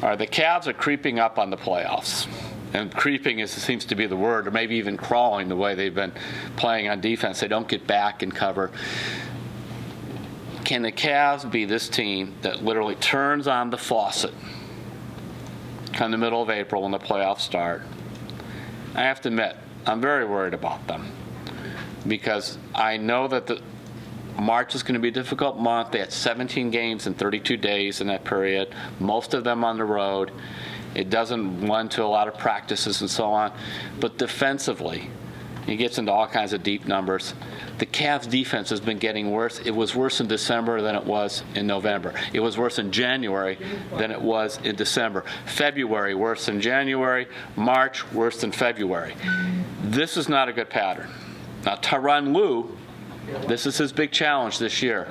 All right, the Cavs are creeping up on the playoffs. And creeping seems to be the word, or maybe even crawling the way they've been playing on defense. They don't get back and cover. Can the Cavs be this team that literally turns on the faucet come the middle of April when the playoffs start? I have to admit, I'm very worried about them because I know that March is going to be a difficult month. They had 17 games in 32 days in that period, most of them on the road. It doesn't lend to a lot of practices and so on. But defensively, he gets into all kinds of deep numbers. The Cavs' defense has been getting worse. It was worse in December than it was in November. It was worse in January than it was in December. February, worse than January. March, worse than February. This is not a good pattern. Now, Tyronn Lue, this is his big challenge this year.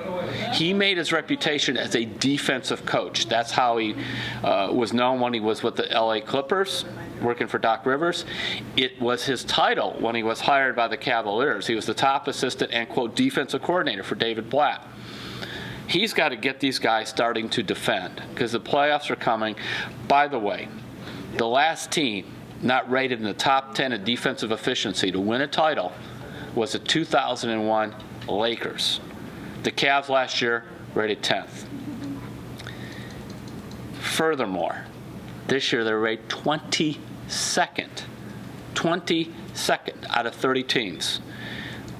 He made his reputation as a defensive coach. That's how he was known when he was with the LA Clippers, working for Doc Rivers. It was his title when he was hired by the Cavaliers. He was the top assistant and, quote, defensive coordinator for David Blatt. He's got to get these guys starting to defend because the playoffs are coming. By the way, the last team not rated in the top 10 in defensive efficiency to win a title was the 2001 Lakers. The Cavs last year rated 10th. Furthermore, this year they're rated 22nd. 22nd out of 30 teams.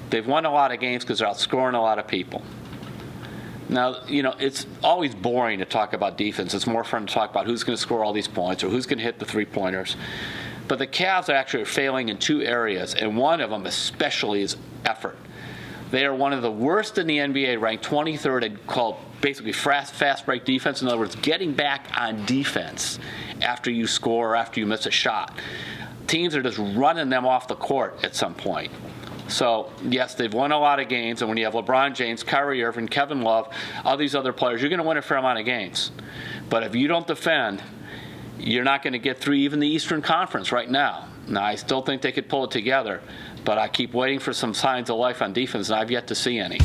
They've won a lot of games because they're outscoring a lot of people. Now, you know, it's always boring to talk about defense. It's more fun to talk about who's going to score all these points or who's going to hit the three-pointers. But the Cavs are actually failing in two areas, and one of them especially is effort. They are one of the worst in the NBA, ranked 23rd and called basically fast break defense. In other words, getting back on defense after you score or after you miss a shot. Teams are just running them off the court at some point. So, yes, they've won a lot of games, and when you have LeBron James, Kyrie Irving, Kevin Love, all these other players, you're going to win a fair amount of games. But if you don't defend, you're not going to get through even the Eastern Conference right now. Now, I still think they could pull it together, but I keep waiting for some signs of life on defense, and I've yet to see any.